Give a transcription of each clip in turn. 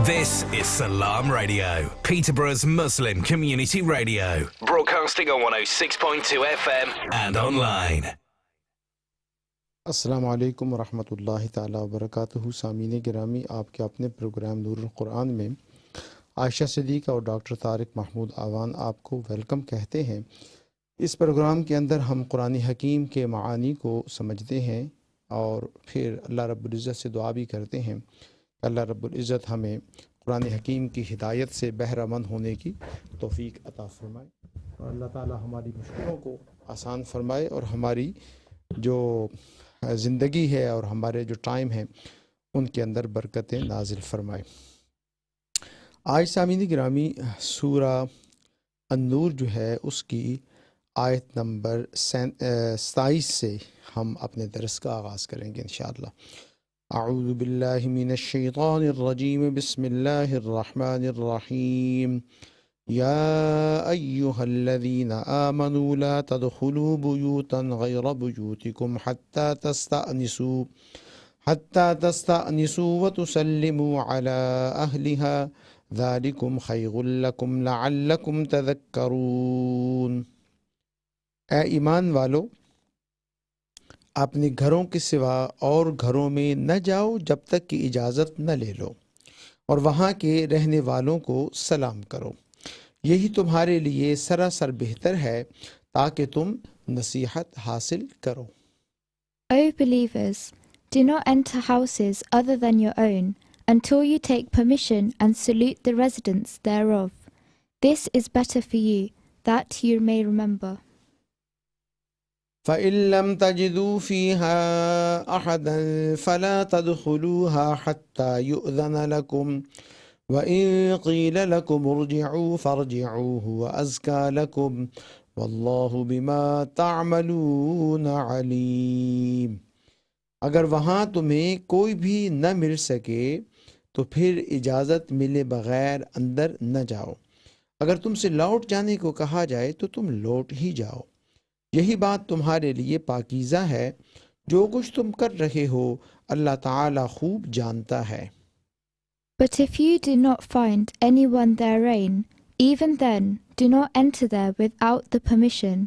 This is Salam Radio, Peterborough's Muslim community radio, broadcasting on 106.2 FM and online. السلام علیکم ورحمۃ اللہ تعالیٰ وبرکاتہ. سامعین گرامی، آپ کے اپنے پروگرام نور القرآن میں عائشہ صدیقہ اور ڈاکٹر طارق محمود آوان آپ کو ویلکم کہتے ہیں. اس پروگرام کے اندر ہم قرآن حکیم کے معانی کو سمجھتے ہیں اور پھر اللہ رب العزت سے دعا بھی کرتے ہیں کہ اللہ رب العزت ہمیں قرآن حکیم کی ہدایت سے بہرہ مند ہونے کی توفیق عطا فرمائے اور اللہ تعالیٰ ہماری مشکلوں کو آسان فرمائے اور ہماری جو زندگی ہے اور ہمارے جو ٹائم ہیں ان کے اندر برکتیں نازل فرمائے. آج سامعین گرامی سورہ النور جو ہے اس کی آیت نمبر 27 سے ہم اپنے درس کا آغاز کریں گے انشاءاللہ. اعوذ باللہ من الشیطان الرجیم، بسم اللہ الرحمن الرحیم. یا ایہا الذین آمنوا لا تدخلوا بیوتا غیر بیوتکم حتی تستأنسوا وتسلموا علی اہلہا ذالکم خیر لکم لعلکم تذکرون. اے ایمان والو، اپنے گھروں کے سوا اور گھروں میں نہ جاؤ جب تک کہ اجازت نہ لے لو، اور وہاں کے رہنے والوں کو سلام کرو. یہی تمہارے لیے سراسر بہتر ہے تاکہ تم نصیحت حاصل کرو. O believers, do not enter houses other than your own until you take permission and salute the residents thereof. This is better for you, that you may remember. فَإِن لَّمْ تَجِدُوا فِيهَا أَحَدًا فَلَا تَدْخُلُوهَا حَتَّى يُؤْذَنَ لَكُمْ وَإِن قِيلَ لَكُمْ ارْجِعُوا فَارْجِعُوا هُوَ أَزْكَىٰ لَكُمْ وَاللَّهُ بِمَا تَعْمَلُونَ عَلِيمٌ. اگر وہاں تمہیں کوئی بھی نہ مل سکے تو پھر اجازت ملے بغیر اندر نہ جاؤ. اگر تم سے لوٹ جانے کو کہا جائے تو تم لوٹ ہی جاؤ. یہی بات تمہارے لیے پاکیزہ ہے. جو کچھ تم کر رہے ہو اللہ تعالی خوب جانتا ہے. But if you do not find anyone therein, even then do not enter there without the permission.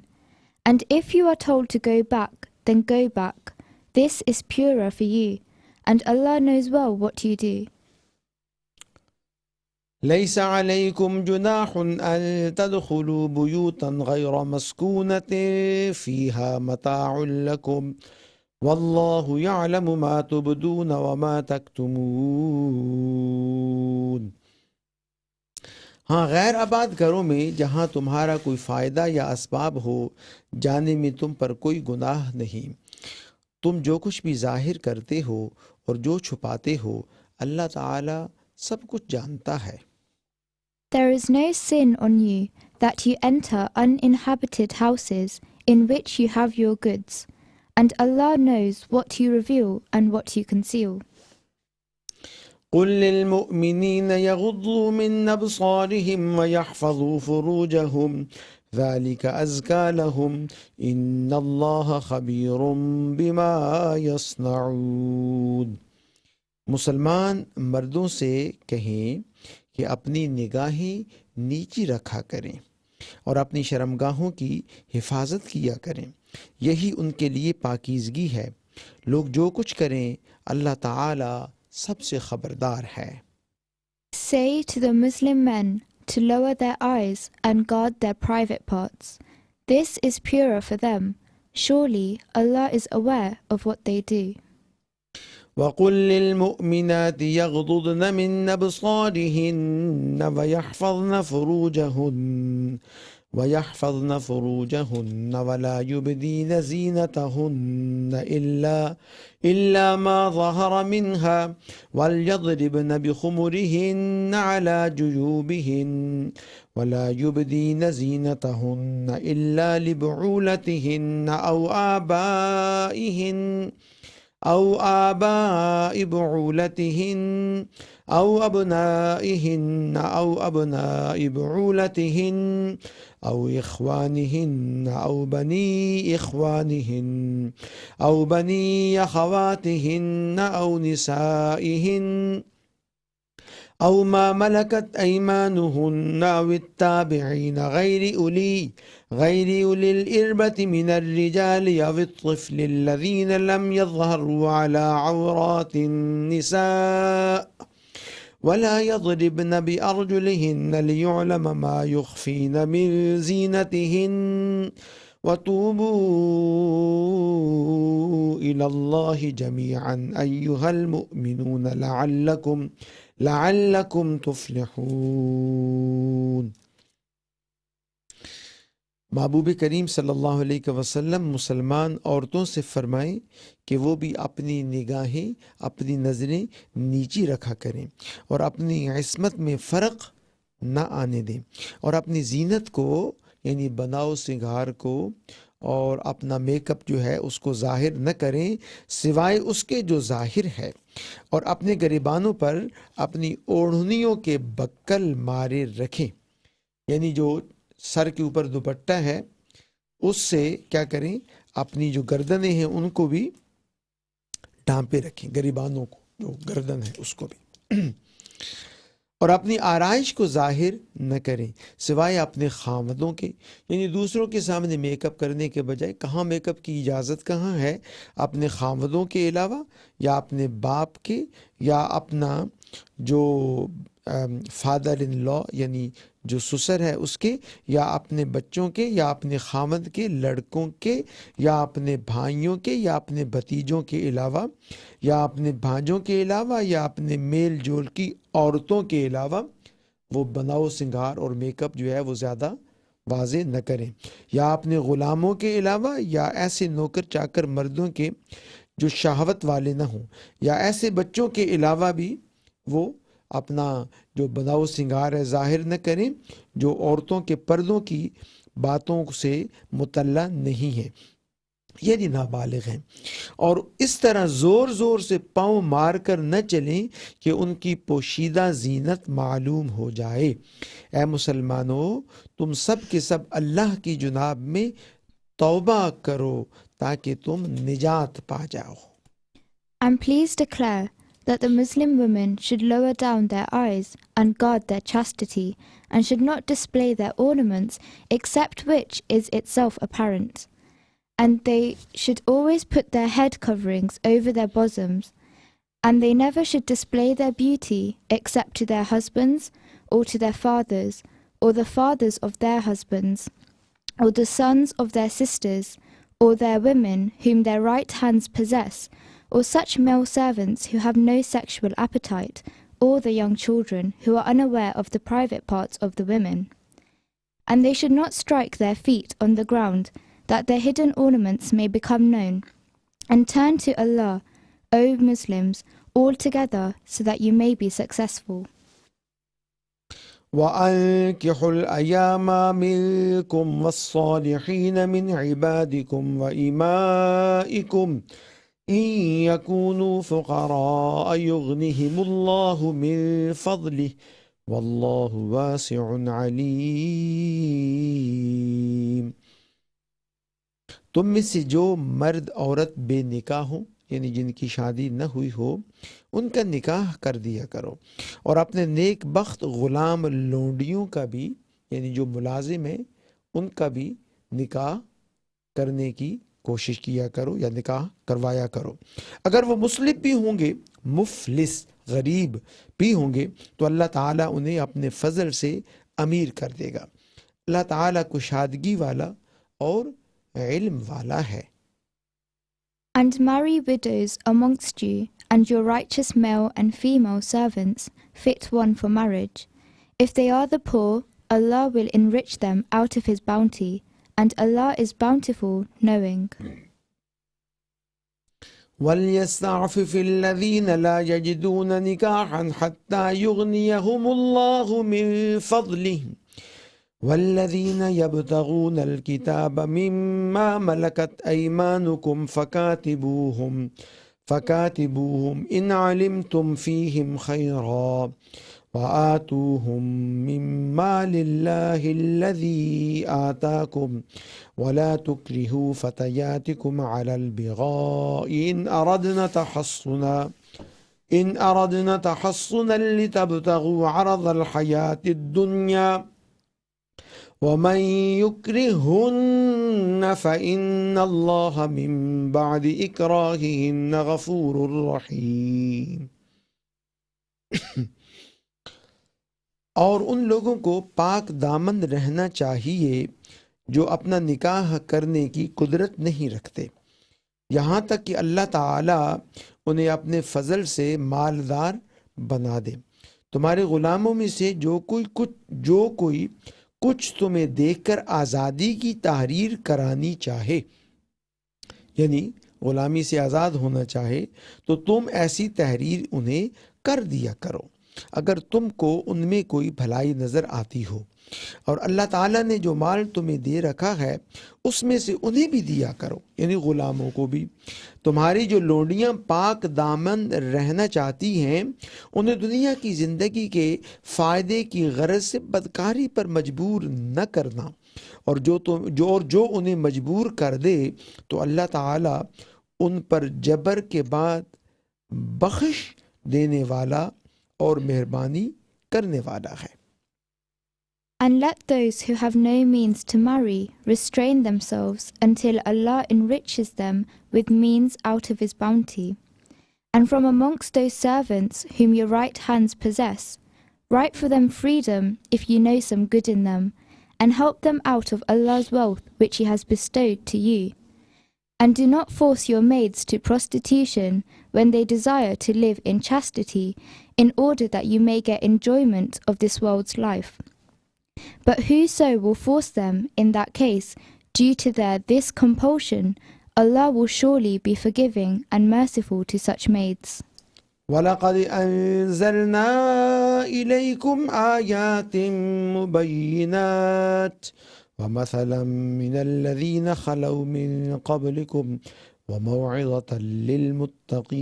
And if you are told to go back, then go back. This is purer for you, and Allah knows well what you do. ليس عليكم جناح أن تدخلوا بيوتا غير مسكونة فيها متاع لكم والله يعلم ما تبدون وما تكتمون. ہاں، غیر آباد گھروں میں جہاں تمہارا کوئی فائدہ یا اسباب ہو جانے میں تم پر کوئی گناہ نہیں. تم جو کچھ بھی ظاہر کرتے ہو اور جو چھپاتے ہو اللہ تعالی سب کچھ جانتا ہے. There is no sin on you that you enter uninhabited houses in which you have your goods, and Allah knows what you reveal and what you conceal. قل للمؤمنين يغضوا من أبصارهم ويحفظوا فروجهم ذلك أزكى لهم إن الله خبير بما يصنعون. مسلمان مردوں سے کہیں کہ اپنی نگاہیں نیچی رکھا کریں اور اپنی شرمگاہوں کی حفاظت کیا کریں. یہی ان کے لیے پاکیزگی ہے. لوگ جو کچھ کریں اللہ تعالی سب سے خبردار ہے. Say to the Muslim men to lower their eyes and guard their private parts. This is purer for them. Surely Allah is aware of what they do. وَقُلْ لِلْمُؤْمِنَاتِ يَغْضُضْنَ مِنْ أَبْصَارِهِنَّ وَيَحْفَظْنَ فُرُوجَهُنَّ وَلَا يُبْدِينَ زِينَتَهُنَّ إِلَّا مَا ظَهَرَ مِنْهَا وَلْيَضْرِبْنَ بِخُمُرِهِنَّ عَلَى جُيُوبِهِنَّ وَلَا يُبْدِينَ زِينَتَهُنَّ إِلَّا لِبُعُولَتِهِنَّ أو آباء بعولتهن أو أبنائهن أو أبناء بعولتهن أو إخوانهن أو بني إخوانهن أو بني أخواتهن أو نسائهن أو ما ملكت أيمانهن أو التابعين غير أولي الإربة من الرجال أو الطفل الذين لم يظهروا على عورات النساء ولا يضربن بأرجلهن ليعلم ما يخفين من زينتهن وتوبوا إلى الله جميعا أيها المؤمنون لعلكم تفلحون. محبوب کریم صلی اللہ علیہ وسلم مسلمان عورتوں سے فرمائیں کہ وہ بھی اپنی نگاہیں، اپنی نظریں نیچی رکھا کریں اور اپنی عصمت میں فرق نہ آنے دیں، اور اپنی زینت کو یعنی بناؤ سنگھار کو اور اپنا میک اپ جو ہے اس کو ظاہر نہ کریں سوائے اس کے جو ظاہر ہے، اور اپنے گریبانوں پر اپنی اوڑھنیوں کے بکل مارے رکھیں، یعنی جو سر کے اوپر دوپٹہ ہے اس سے کیا کریں، اپنی جو گردنیں ہیں ان کو بھی ڈھانپے رکھیں، گریبانوں کو جو گردن ہے اس کو بھی، اور اپنی آرائش کو ظاہر نہ کریں سوائے اپنے خاوندوں کے، یعنی دوسروں کے سامنے میک اپ کرنے کے بجائے کہاں میک اپ کی اجازت کہاں ہے، اپنے خاوندوں کے علاوہ یا اپنے باپ کے یا اپنا جو فادر ان لا یعنی جو سسر ہے اس کے، یا اپنے بچوں کے، یا اپنے خاوند کے لڑکوں کے، یا اپنے بھائیوں کے، یا اپنے بھتیجوں کے علاوہ، یا اپنے بھانجوں کے علاوہ، یا اپنے میل جول کی عورتوں کے علاوہ وہ بناؤ سنگار اور میک اپ جو ہے وہ زیادہ واضح نہ کریں، یا اپنے غلاموں کے علاوہ، یا ایسے نوکر چاکر مردوں کے جو شہوت والے نہ ہوں، یا ایسے بچوں کے علاوہ بھی وہ اپنا جو بناؤ سنگار ہے ظاہر نہ کریں جو عورتوں کے پردوں کی باتوں سے مطلع نہیں ہیں یعنی نابالغ ہیں، اور اس طرح زور زور سے پاؤں مار کر نہ چلیں کہ ان کی پوشیدہ زینت معلوم ہو جائے۔ اے مسلمانوں، تم سب کے سب اللہ کی جناب میں توبہ کرو تاکہ تم نجات پا جاؤ۔ And please declare that the Muslim women should lower down their eyes and guard their chastity, and should not display their ornaments except which is itself apparent. And they should always put their head coverings over their bosoms, and they never should display their beauty except to their husbands, or to their fathers, or the fathers of their husbands, or the sons of their sisters, or their women whom their right hands possess, or such male servants who have no sexual appetite, or the young children who are unaware of the private parts of the women. And they should not strike their feet on the ground, that their hidden ornaments may become known. And turn to Allah, O Muslims, all together, so that you may be successful. وَأَنكِحُوا الْأَيَامَ مِنكُمْ وَالصَّالِحِينَ مِنْ عِبَادِكُمْ وَإِمَائِكُمْ إِن يَكُونُوا فُقَرَاءَ يُغْنِهِمُ اللَّهُ مِن فَضْلِهِ وَاللَّهُ وَاسِعٌ عَلِيمٌ۔ تم میں سے جو مرد عورت بے نکاح ہوں یعنی جن کی شادی نہ ہوئی ہو ان کا نکاح کر دیا کرو، اور اپنے نیک بخت غلام لونڈیوں کا بھی یعنی جو ملازم ہیں ان کا بھی نکاح کرنے کی کوشش کیا کرو یا نکاح کروایا کرو۔ اگر وہ مسلم بھی ہوں گے، مفلس غریب بھی ہوں گے، تو اللہ تعالیٰ انہیں اپنے فضل سے امیر کر دے گا۔ اللہ تعالیٰ کشادگی والا اور علم والا ہے۔ And marry widows amongst you, and your righteous male and female servants, fit one for marriage. If they are the poor, Allah will enrich them out of His bounty, and Allah is bountiful, knowing. وَلْيَسْتَعْفِفِ الَّذِينَ لَا يَجِدُونَ نِكَاحًا حَتَّى يُغْنِيَهُمُ اللَّهُ مِن فَضْلِهِ وَالَّذِينَ يَبْتَغُونَ الْكِتَابَ مِمَّا مَلَكَتْ أَيْمَانُكُمْ فَكَاتِبُوهُمْ إِنْ عَلِمْتُمْ فِيهِمْ خَيْرًا وَآتُوهُمْ مِمَّا لِلَّهِ الَّذِي آتَاكُمْ وَلَا تُكْرِهُوا فَتَيَاتِكُمْ عَلَى الْبِغَاءِ إِنْ أَرَدْنَ تَحَصُّنًا إن أردنا تحصنا لتبتغوا عرض الحياة الدنيا ومن يكرهن فإن الله من بعد إكراههن غفور رحيم. اور ان لوگوں کو پاک دامن رہنا چاہیے جو اپنا نکاح کرنے کی قدرت نہیں رکھتے، یہاں تک کہ اللہ تعالیٰ انہیں اپنے فضل سے مالدار بنا دے. تمہارے غلاموں میں سے جو کوئی کچھ تمہیں دیکھ کر آزادی کی تحریر کرانی چاہے، یعنی غلامی سے آزاد ہونا چاہے، تو تم ایسی تحریر انہیں کر دیا کرو اگر تم کو ان میں کوئی بھلائی نظر آتی ہو. اور اللہ تعالیٰ نے جو مال تمہیں دے رکھا ہے اس میں سے انہیں بھی دیا کرو، یعنی غلاموں کو بھی. تمہاری جو لونڈیاں پاک دامن رہنا چاہتی ہیں انہیں دنیا کی زندگی کے فائدے کی غرض سے بدکاری پر مجبور نہ کرنا، اور جو انہیں مجبور کر دے تو اللہ تعالیٰ ان پر جبر کے بعد بخش دینے والا اور مہربانی کرنے والا ہے. And let those who have no means to marry restrain themselves until Allah enriches them with means out of His bounty. And from amongst those servants whom your right hands possess, write for them freedom if you know some good in them, and help them out of Allah's wealth which He has bestowed to you. And do not force your maids to prostitution when they desire to live in chastity, in order that you may get enjoyment of this world's life. But whoso will force them in that case, due to this compulsion, Allah will surely be forgiving and merciful to such maids. وَلَقَدْ أَنزَلْنَا إِلَيْكُمْ آيَاتٍ مُبَيِّنَاتٍ وَمَثَلًا مِّنَ الَّذِينَ خَلَوْا مِن قَبْلِكُمْ وَمَوْعِظَةً لِّلْمُتَّقِينَ.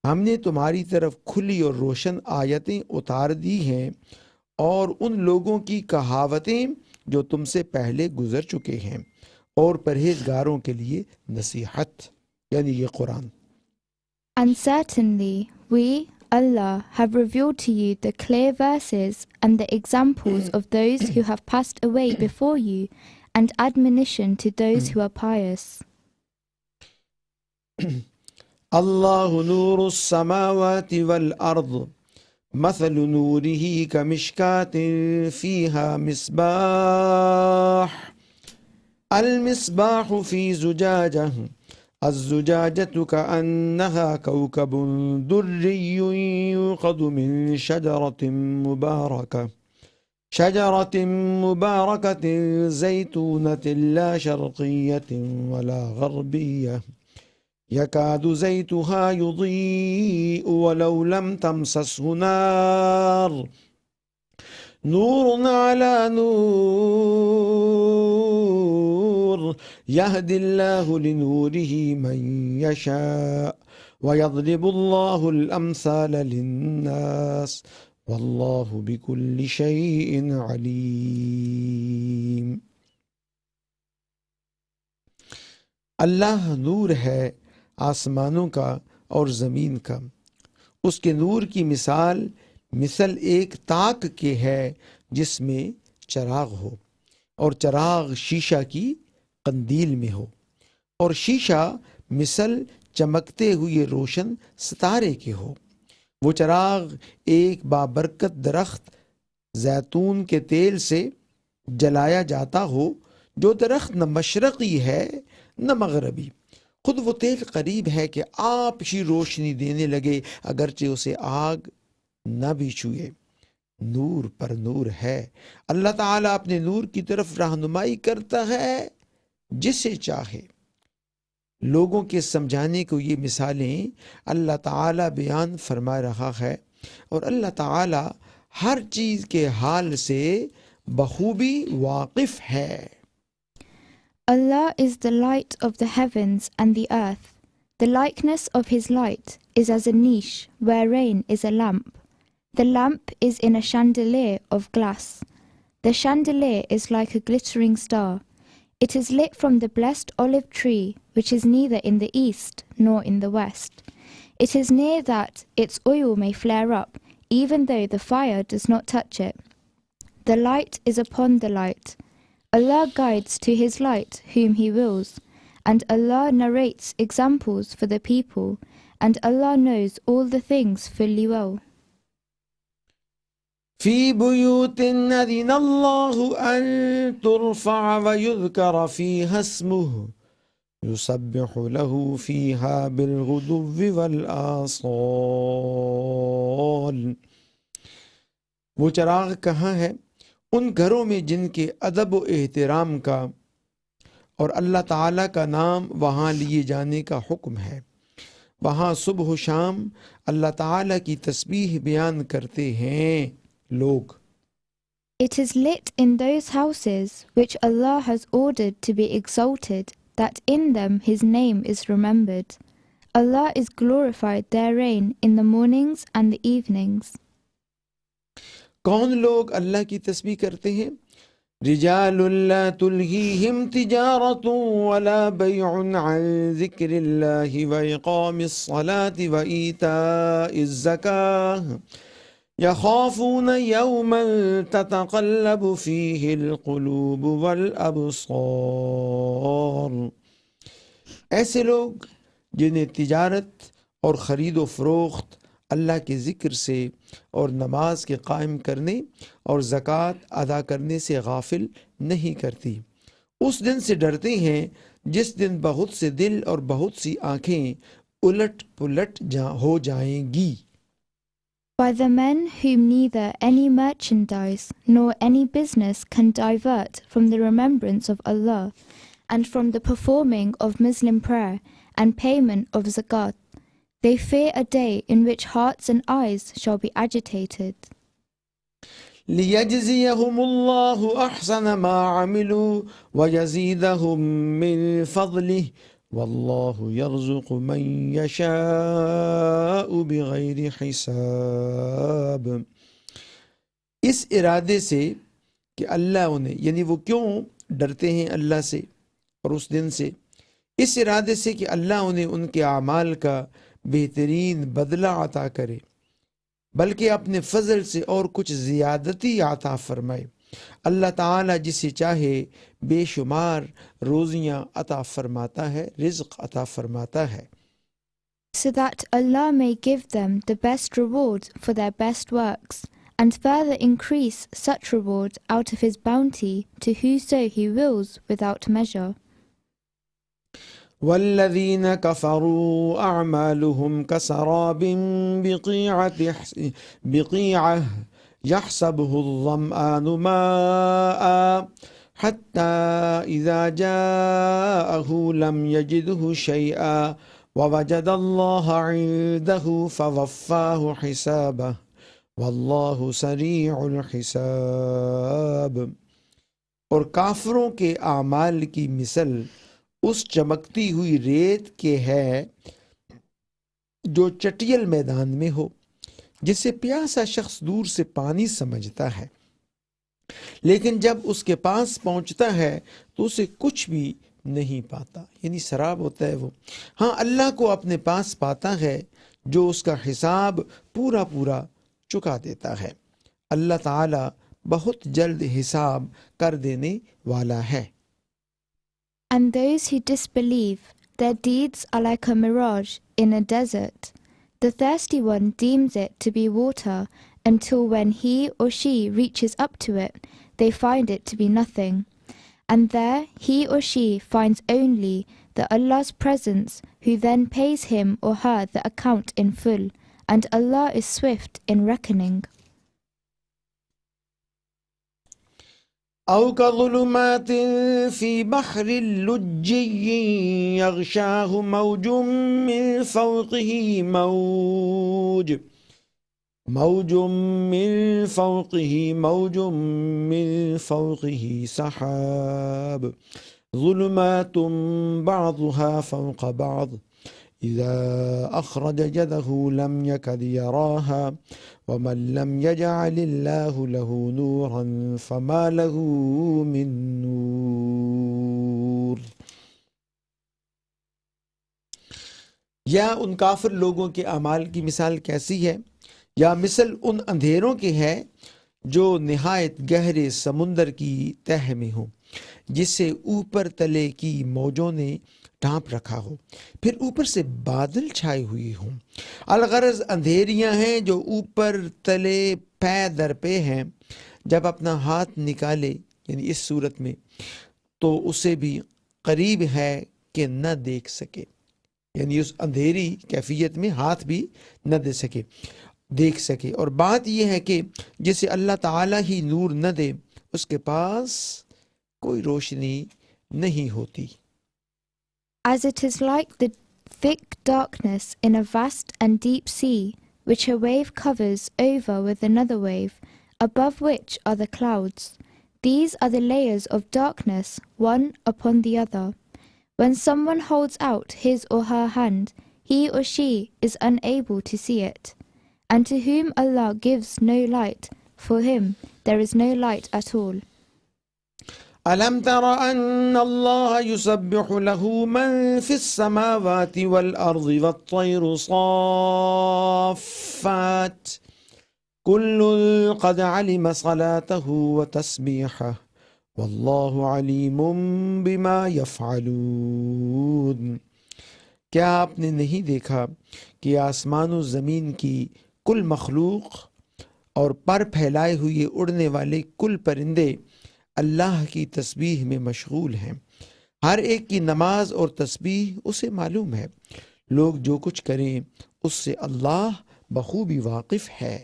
ہم نے تمہاری طرف کھلی اور روشن آیتیں اتار دی ہیں اور ان لوگوں کی کہاوتیں جو تم سے پہلے گزر چکے ہیں، اور پرہیزگاروں کے لیے نصیحت، یعنی یہ قرآن. And certainly we, Allah, have revealed to you the clear verses and the examples of those who have passed away before you, and admonition to those who are pious. اللہ نور السماوات والارض مثل نوره كمشكاة فيها مصباح المصباح في زجاجة الزجاجة كأنها كوكب دري يوقد من شجرة مباركة زيتونة لا شرقية ولا غربية يكاد زيتها يضيء ولو لم تمسسه نار نور على نور يهدي الله لنوره من يشاء ويضرب الله الأمثال للناس والله بكل شيء عليم. اللہ نور ہے آسمانوں کا اور زمین کا. اس کے نور کی مثل ایک تاک کے ہے جس میں چراغ ہو، اور چراغ شیشہ کی قندیل میں ہو، اور شیشہ مثل چمکتے ہوئے روشن ستارے کے ہو. وہ چراغ ایک بابرکت درخت زیتون کے تیل سے جلایا جاتا ہو، جو درخت نہ مشرقی ہے نہ مغربی. خود وہ تیل قریب ہے کہ آپ ہی روشنی دینے لگے اگرچہ اسے آگ نہ بھی چھوئے. نور پر نور ہے. اللہ تعالیٰ اپنے نور کی طرف رہنمائی کرتا ہے جسے چاہے. لوگوں کے سمجھانے کو یہ مثالیں اللہ تعالیٰ بیان فرما رہا ہے، اور اللہ تعالیٰ ہر چیز کے حال سے بخوبی واقف ہے. Allah is the light of the heavens and the earth. The likeness of His light is as a niche wherein is a lamp. The lamp is in a chandelier of glass. The chandelier is like a glittering star. It is lit from the blessed olive tree, which is neither in the east nor in the west. It is near that its oil may flare up, even though the fire does not touch it. The light is upon the light. Allah guides to His light whom He wills, and Allah narrates examples for the people, and Allah knows all the things fully well. في بيوت أذن الله أن ترفع ويذكر فيها اسمه يسبح له فيها بالغدو والآصال. وہ چراغ کہاں ہے؟ ان گھروں میں جن کے ادب و احترام کا اور اللہ تعالیٰ کا نام وہاں لیے جانے کا حکم ہے. وہاں صبح و شام اللہ تعالیٰ کی تسبیح بیان کرتے ہیں لوگ. It is lit in those houses which Allah has ordered to be exalted, that in them His name is remembered. Allah is glorified therein in the mornings and the evenings. کون لوگ اللہ کی تسبیح کرتے ہیں؟ رجال لا تلہیہم تجارت ولا بیع عن ذکر اللہ وإقام الصلاة وإیتاء الزکاة یخافون یوما تتقلب فیہ القلوب والابصار. ایسے لوگ جنہیں تجارت اور خرید و فروخت اللہ کے ذکر سے اور نماز کے قائم کرنے اور زکوٰۃ ادا کرنے سے غافل نہیں کرتی. اس دن سے ڈرتے ہیں جس دن بہت سے دل اور بہت سی آنکھیں الٹ پلٹ ہو جائیں گی. By the men whom neither any merchandise nor any business can divert from the remembrance of Allah, and from the performing of Muslim prayer and payment of zakat, they fear a day in which hearts and eyes shall be agitated. لِيَجْزِيَهُمُ اللَّهُ أَحْسَنَ مَا عَمِلُوا وَيَزِيدَهُم مِّن فَضْلِهِ وَاللَّهُ يَرْزُقُ مَن يَشَاءُ بِغَيْرِ حِسَابٍ. اس ارادے سے کہ اللہ انہیں، یعنی وہ کیوں ڈرتے ہیں اللہ سے اور اس دن سے؟ اس ارادے سے کہ اللہ انہیں ان کے اعمال کا بہترین بدلہ عطا کرے، بلکہ اپنے فضل سے اور کچھ زیادتی عطا فرمائے. اللہ تعالیٰ جسے چاہے بے شمار روزیاں عطا فرماتا ہے، رزق عطا فرماتا ہے. So that Allah may give them the best reward for their best works, and further increase such reward out of His bounty to whoso He wills without measure. والذين كفروا أعمالهم كسراب بقيعة يحسبه الظمآن ماء حتى إذا جاءه لم يجده شيئا ووجد الله عنده فوفاه حسابه والله سريع الحساب. اور کافروں کے اعمال کی مثل اس چمکتی ہوئی ریت کے ہے جو چٹیل میدان میں ہو، جسے پیاسا شخص دور سے پانی سمجھتا ہے، لیکن جب اس کے پاس پہنچتا ہے تو اسے کچھ بھی نہیں پاتا. یعنی سراب ہوتا ہے وہ. ہاں، اللہ کو اپنے پاس پاتا ہے جو اس کا حساب پورا پورا چکا دیتا ہے. اللہ تعالی بہت جلد حساب کر دینے والا ہے. And those who disbelieve, their deeds are like a mirage in a desert. The thirsty one deems it to be water until when he or she reaches up to it, they find it to be nothing. And there he or she finds only the Allah's presence, who then pays him or her the account in full, and Allah is swift in reckoning. أو كظلمات في بحر اللجي يغشاه موج من فوقه موج من فوقه سحاب ظلمات بعضها فوق بعض إذا أخرج يده لم يكد يراها ومن لم يجعل الله له نورا فما له من نور. یا ان کافر لوگوں کے اعمال کی مثال کیسی ہے؟ یا مثل ان اندھیروں کے ہے جو نہایت گہرے سمندر کی تہ میں ہوں، جسے اوپر تلے کی موجوں نے ڈھانپ رکھا ہو، پھر اوپر سے بادل چھائے ہوئے ہوں۔ الغرض اندھیریاں ہیں جو اوپر تلے پے در پے ہیں، جب اپنا ہاتھ نکالے یعنی اس صورت میں تو اسے بھی قریب ہے کہ نہ دیکھ سکے، یعنی اس اندھیری کیفیت میں ہاتھ بھی نہ دیکھ سکے۔ اور بات یہ ہے کہ جسے اللہ تعالیٰ ہی نور نہ دے اس کے پاس کوئی روشنی نہیں ہوتی۔ As it is like the thick darkness in a vast and deep sea, which a wave covers over with another wave, above which are the clouds. These are the layers of darkness, one upon the other. When someone holds out his or her hand, he or she is unable to see it. And to whom Allah gives no light, for him there is no light at all. أَلَمْ تَرَ أَنَّ اللَّهَ يُسَبِّحُ لَهُ مَنْ فِي السَّمَاوَاتِ وَالْأَرْضِ وَالطَّيْرُ صَافَّاتٍ كُلٌّ قَدْ عَلِمَ صَلَاتَهُ وَتَسْبِيحَهُ وَاللَّهُ عَلِيمٌ بِمَا يَفْعَلُونَ۔ کیا آپ نے نہیں دیکھا کہ آسمان و زمین کی کل مخلوق اور پر پھیلائے ہوئے اڑنے والے کل پرندے اللہ کی تسبیح میں مشغول ہیں، ہر ایک کی نماز اور تسبیح اسے معلوم ہے، لوگ جو کچھ کریں اس سے اللہ بخوبی واقف ہے۔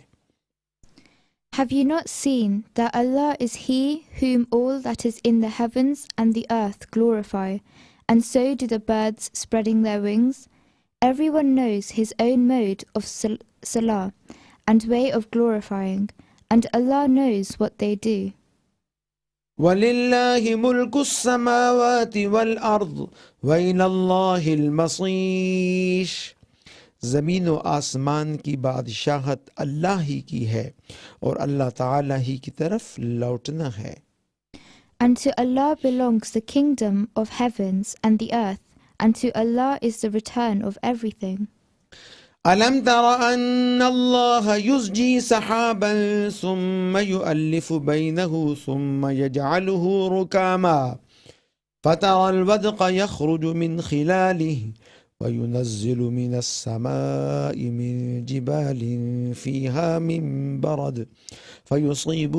Have you not seen that Allah is He whom all that is in the heavens and the earth glorify, and so do the birds spreading their wings? Everyone knows his own mode of salah and way of glorifying, and Allah knows what they do. وَلِلَّهِ مُلْكُ السَّمَاوَاتِ وَالْأَرْضِ وَإِلَى اللَّهِ الْمَصِيرُ۔ زمین و آسمان کی بادشاہت اللہ ہی کی ہے اور اللہ تعالیٰ ہی کی طرف لوٹنا ہے۔ And to Allah belongs the kingdom of heavens and the earth, and to Allah is the return of everything. أَلَمْ تَرَ أَنَّ اللَّهَ يُزْجِي سَحَابًا ثُمَّ يُؤَلِّفُ بَيْنَهُ ثُمَّ يَجْعَلُهُ رُكَامًا فَتَرَى الْوَدْقَ يَخْرُجُ مِنْ خِلَالِهِ وَيُنَزِّلُ مِنَ السَّمَاءِ مِنْ جِبَالٍ فِيهَا مِنْ بَرَدٍ فَيُصِيبُ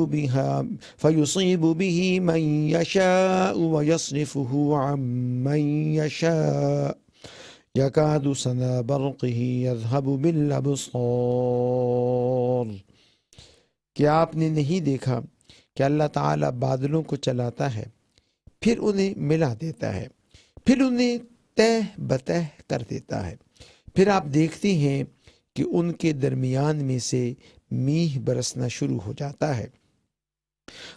بِهِ مَنْ يَشَاءُ وَيَصْرِفُهُ عَنْ مَنْ يَشَاءُ يَكَادُ سَنَا بَرْقِهِ يَذْهَبُ بِالْأَبْصَارِ۔ کیا آپ نے نہیں دیکھا کہ اللہ تعالیٰ بادلوں کو چلاتا ہے، پھر انہیں ملا دیتا ہے، پھر انہیں تہ بتہ کر دیتا ہے، پھر آپ دیکھتے ہیں کہ ان کے درمیان میں سے میہ برسنا شروع ہو جاتا ہے۔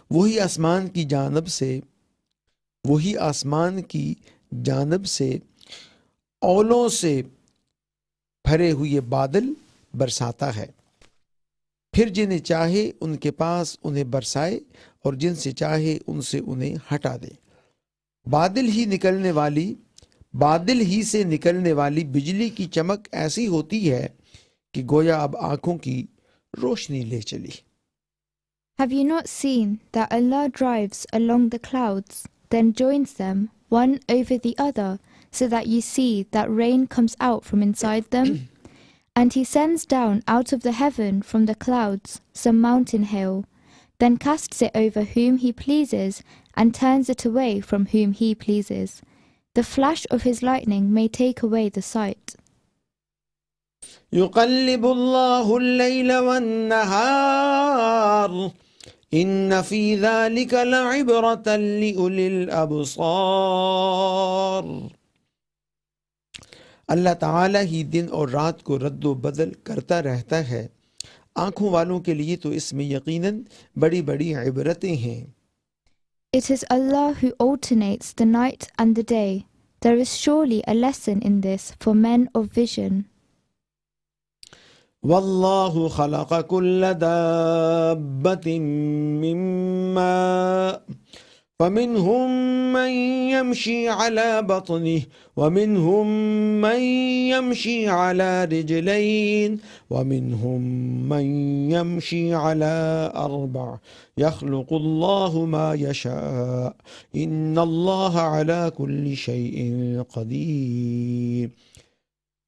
وہی آسمان کی جانب سے اولوں سے بھرے ہوئے بادل برساتا ہے، پھر جنہیں چاہے ان کے پاس انہیں برسائے اور جن سے چاہے ان سے انہیں ہٹا دے۔ بادل ہی سے نکلنے والی بجلی کی چمک ایسی ہوتی ہے کہ گویا اب آنکھوں کی روشنی لے چلی۔ Have you not seen that Allah drives along the clouds, then joins them one over the other, so that you see that rain comes out from inside them? And he sends down out of the heaven from the clouds some mountain hail, then casts it over whom he pleases and turns it away from whom he pleases. The flash of his lightning may take away the sight. يُقَلِّبُ اللَّهُ اللَّيْلَ وَالنَّهَارَ إِنَّ فِي ذَلِكَ لَعِبْرَةً لِأُولِي الْأَبْصَارِ۔ اللہ تعالیٰ ہی دن اور رات کو رد و بدل کرتا رہتا ہے، آنکھوں والوں کے لیے تو اس میں یقیناً بڑی بڑی عبرتیں ہیں۔ It is Allah who alternates the night and the day. There is surely a lesson in this for men of vision. وَاللَّهُ خَلَقَ كُلَّ دَابَّةٍ مِّن مَّاءٍ فمنهم من يمشي على بطنه ومنهم من يمشي على رجلين ومنهم من يمشي على أربع يخلق الله ما يشاء إن الله على كل شيء قدير.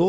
2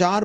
4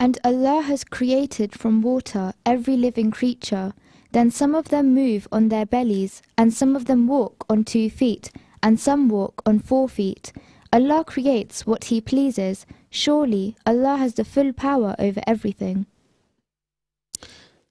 And Allah has created from water every living creature. Then some of them move on their bellies, and some of them walk on 2 feet, and some walk on 4 feet. Allah creates what He pleases. Surely Allah has the full power over everything.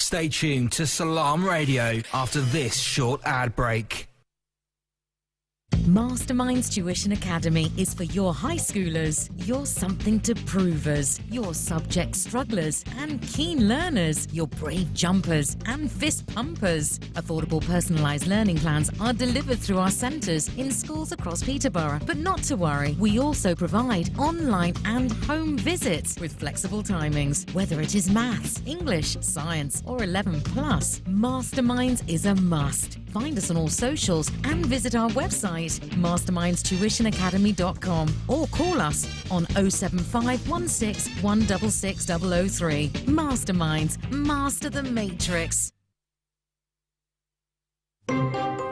Stay tuned to Salam Radio after this short ad break. Masterminds Tuition Academy is for your high schoolers, your something to provers, your subject strugglers and keen learners, your brave jumpers and fist pumpers. Affordable personalised learning plans are delivered through our centres in schools across Peterborough. But not to worry, we also provide online and home visits with flexible timings. Whether it is maths, English, science or 11 plus, Masterminds is a must. Find us on all socials and visit our website mastermindstuitionacademy.com or call us on 07516 166 003. Masterminds, master the matrix.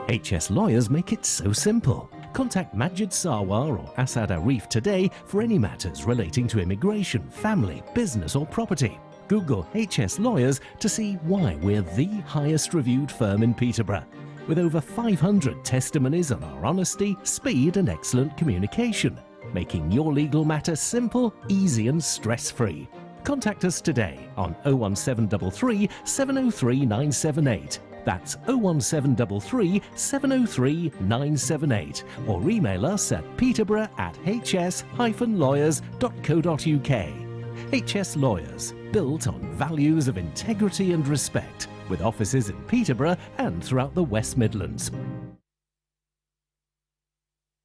HS Lawyers make it so simple. Contact Majid Sarwar or Asad Arif today for any matters relating to immigration, family, business or property. Google HS Lawyers to see why we're the highest reviewed firm in Peterborough, with over 500 testimonies on our honesty, speed and excellent communication, making your legal matter simple, easy and stress-free. Contact us today on 01733 703 978. That's 01733 703 978, or email us at peterborough@hs-lawyers.co.uk. HS Lawyers, built on values of integrity and respect, with offices in Peterborough and throughout the West Midlands.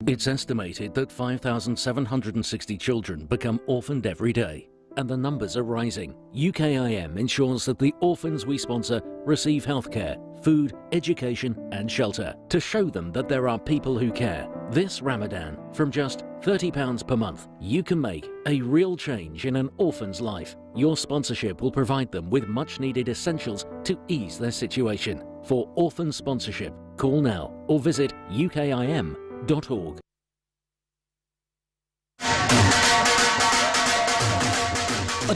It's estimated that 5,760 children become orphaned every day, and the numbers are rising. UKIM ensures that the orphans we sponsor receive healthcare, food, education and shelter to show them that there are people who care. This Ramadan, from just £30 per month, you can make a real change in an orphan's life. Your sponsorship will provide them with much needed essentials to ease their situation. For orphan sponsorship, call now or visit ukim.org.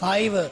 5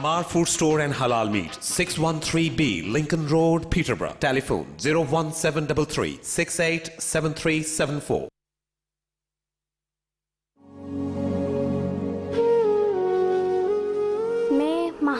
Amar Food Store and Halal Meat 613B Lincoln Road Peterborough telephone 01733 687374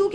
UK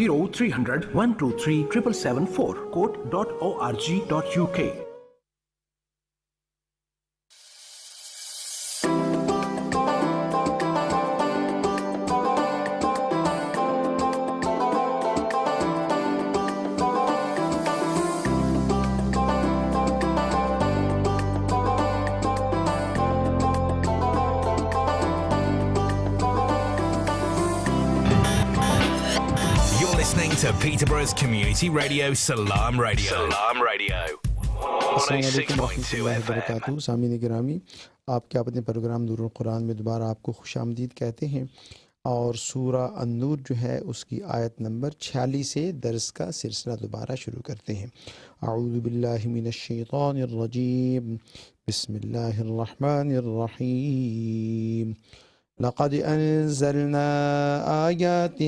0300 123 777 court.org.uk। listening to Peterborough's community radio, Salam Radio. Salam Radio. السلام علیکم ورحمۃ 106.2 اللہ FM. وبرکاتہ. سامعین گرامی، آپ کے اپنے programme نور القرآن میں دوبارہ آپ کو خوش آمدید کہتے ہیں، اور سورہ النور جو ہے اس کی آیت نمبر 46 سے درس کا سلسلہ دوبارہ شروع کرتے ہیں. اعوذ باللہ من الشیطان الرجیم، بسم اللہ الرحمن الرحیم. لقد انزلنا آیات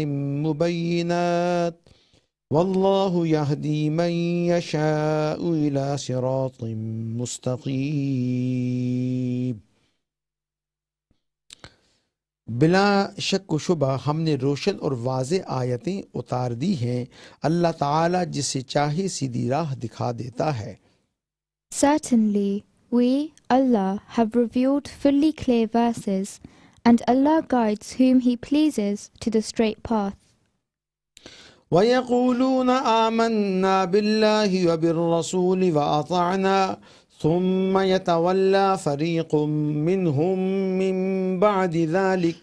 مبینات واللہ یہدی من یشاء الی صراط مستقیم. بلا شک و شبہ ہم نے روشن اور واضح آیتیں اتار دی ہیں. اللہ تعالیٰ جسے چاہے سیدھی راہ دکھا دیتا ہے. Certainly, we, Allah, have revealed fully clear verses, and Allah guides whom He pleases to the straight path. وَيَقُولُونَ آمَنَّا بِاللَّهِ وَبِالرَّسُولِ وَأَطَعْنَا ثُمَّ يَتَوَلَّى فَرِيقٌ مِّنْهُم مِّن بَعْدِ ذَلِكَ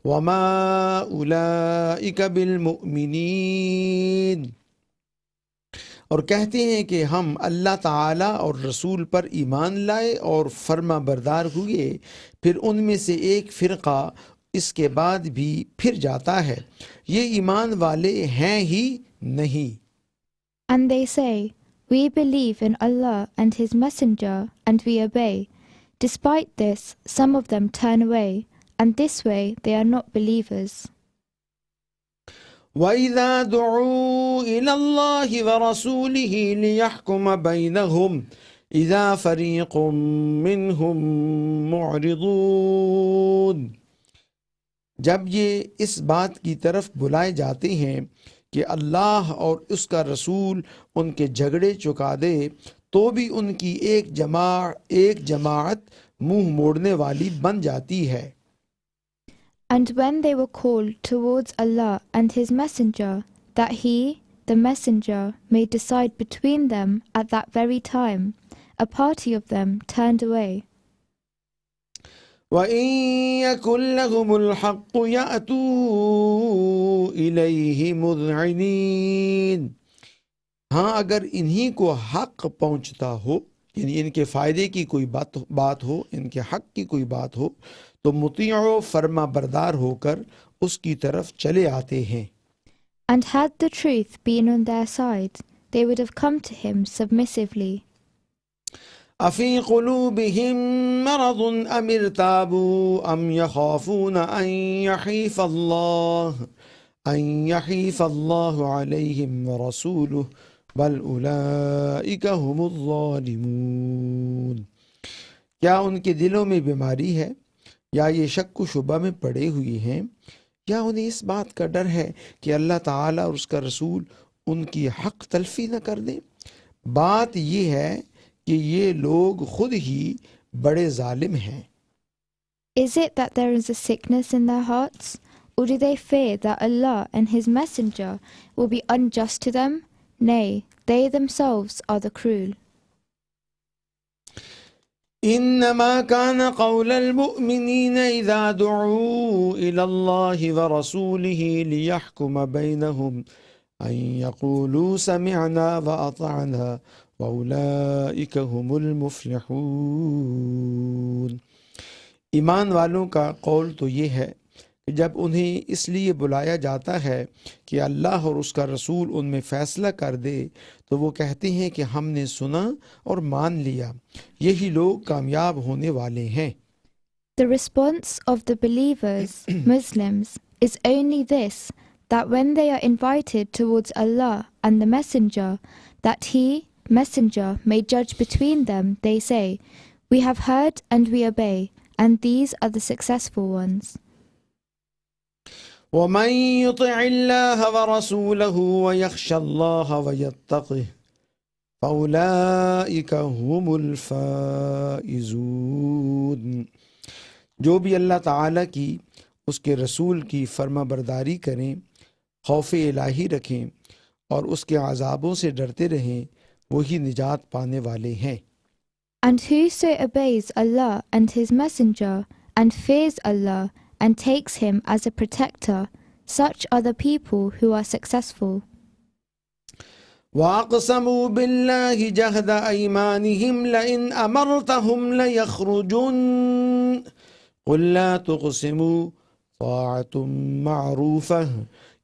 وَمَا أُولَئِكَ بِالْمُؤْمِنِينَ. اور کہتے ہیں کہ ہم اللہ تعالیٰ اور رسول پر ایمان لائے اور فرما بردار ہوئے، پھر ان میں سے ایک فرقہ اس کے بعد بھی پھر جاتا ہے، یہ ایمان والے ہیں ہی نہیں. And they say, We believe in Allah and His Messenger, and we obey. Despite this, some of them turn away, and this way they are not believers. وَإِذَا دُعُوا إِلَى اللَّهِ وَرَسُولِهِ لِيَحْكُمَ بَيْنَهُمْ إِذَا فَرِيقٌ مِّنْهُمْ مُعْرِضُونَ. جب یہ اس بات کی طرف بلائے جاتے ہیں کہ اللہ اور اس کا رسول ان کے جھگڑے چکا دے، تو بھی ان کی ایک جماعت منہ موڑنے والی بن جاتی ہے. And when they were called towards Allah and His Messenger, that He, the Messenger, may decide between them at that very time, a party of them turned away. وَإِن يَكُن لَّهُمُ الْحَقُّ يَأْتُوا إِلَيْهِ مُذْعِنِينَ. ہاں اگر انہی کو حق پہنچتا ہو، یعنی ان کے فائدے کی کوئی بات ہو، ان کے حق کی کوئی بات ہو، تو مطیع و فرما بردار ہو کر اس کی طرف چلے آتے ہیں. And had the truth been on their side, they would have come to Him submissively. أَفِي قُلُوبِهِم مَّرَضٌ أَمِ ارْتَابُوا أَمْ يَخَافُونَ أَن يَحِيفَ اللَّهُ عَلَيْهِمْ وَرَسُولُهُ بَلْ أُولَئِكَ هُمُ الظَّالِمُونَ. کیا ان کے دلوں میں بیماری ہے، یا یہ شک و شبہ میں پڑے ہوئے ہیں، یا انہیں اس بات کا ڈر ہے کہ اللہ تعالیٰ اور اس کا رسول ان کی حق تلفی نہ کر دیں؟ بات یہ ہے کہ یہ لوگ خود ہی بڑے ظالم ہیں. Is it that there is a sickness in their hearts? Or do they fear that Allah and His Messenger will be unjust to them? Nay, they themselves are the cruel. إنما كان قول المؤمنين إذا دعوا إلى الله ورسوله ليحكم بينهم أن يقولوا سمعنا وأطعنا وأولئك هم المفلحون. ایمان والوں کا قول تو یہ ہے کہ جب انہیں اس لیے بلایا جاتا ہے کہ اللہ اور اس کا رسول ان میں فیصلہ کر دے، تو وہ کہتے ہیں کہ ہم نے سنا اور مان لیا، یہی لوگ کامیاب ہونے والے ہیں. The response of the believers, Muslims, is only this, that when they are invited towards Allah and the Messenger, that He, Messenger, may judge between them, they say, We have heard and we obey, and these are the successful ones. وَمَن يُطِعِ اللَّهَ وَرَسُولَهُ وَيَخْشَ اللَّهَ وَيَتَّقِهِ فَأُولَئِكَ هُمُ الْفَائِزُونَ. جو بھی اللہ تعالیٰ کی، اس کے رسول کی فرما برداری کریں، خوف الہی رکھیں اور اس کے عذابوں سے ڈرتے رہیں، وہی نجات پانے والے ہیں. And whoso obeys Allah and His Messenger and fears Allah and takes Him as a protector, Such are the people who are successful. وَأَقْسَمُوا بِاللَّهِ جَهْدَ أَيْمَانِهِمْ لَئِنْ أَمَرْتَهُمْ لَيَخْرُجُنَّ قُلْ لَا تُقْسِمُوا طَاعَةٌ مَعْرُوفَةٌ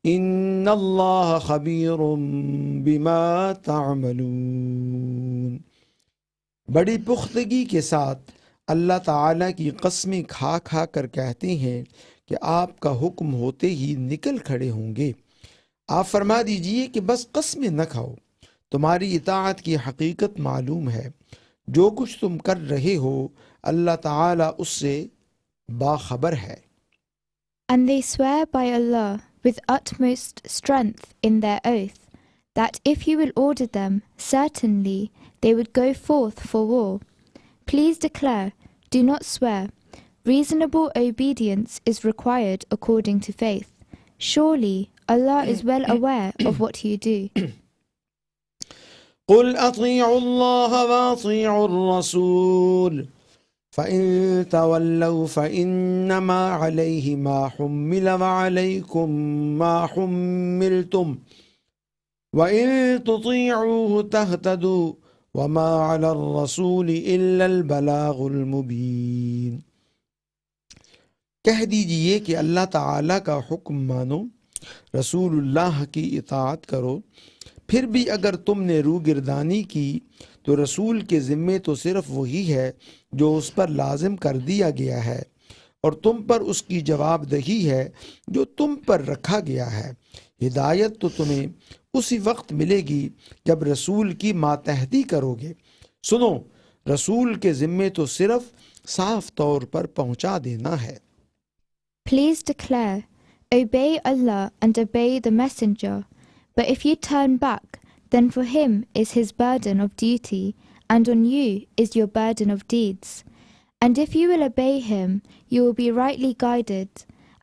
إِنَّ اللَّهَ خَبِيرٌ بِمَا تَعْمَلُونَ۔ بڑی پختگی کے ساتھ اللہ تعالیٰ کی قسمیں کھا کھا کر کہتے ہیں کہ آپ کا حکم ہوتے ہی نکل کھڑے ہوں گے۔ آپ فرما دیجئے کہ بس قسمیں نہ کھاؤ، تمہاری اطاعت کی حقیقت معلوم ہے، جو کچھ تم کر رہے ہو اللہ تعالیٰ اس سے باخبر ہے۔ And they swear by Allah with utmost strength in their oath, that if you will order them, certainly they would go forth for war. Please declare, do not swear. Reasonable obedience is required according to faith. Surely Allah is well aware of what you do. قُلْ أَطِيعُوا اللَّهَ وَأَطِيعُوا الرَّسُولَ فَإِن تَوَلَّوْا فَإِنَّمَا عَلَيْهِ مَا حُمِّلَ وَعَلَيْكُمْ مَا حُمِّلْتُمْ وَإِن تُطِيعُوهُ تَهْتَدُوا وَمَا عَلَى الرَّسُولِ إِلَّا الْبَلَاغُ الْمُبِينُ۔ کہہ دیجئے کہ اللہ تعالیٰ کا حکم مانو، رسول اللہ کی اطاعت کرو، پھر بھی اگر تم نے روگردانی کی تو رسول کے ذمے تو صرف وہی ہے جو اس پر لازم کر دیا گیا ہے، اور تم پر اس کی جواب دہی ہے جو تم پر رکھا گیا ہے۔ ہدایت تو تمہیں اسی وقت ملے گی جب رسول کی ماتحتی کرو گے۔ سنو، رسول کے ذمے تو صرف صاف طور پر پہنچا دینا ہے۔ Please declare, obey Allah and obey the Messenger. But if you turn back, then for him is his burden of duty, and on you is your burden of deeds. And if you will obey him, you will be rightly guided.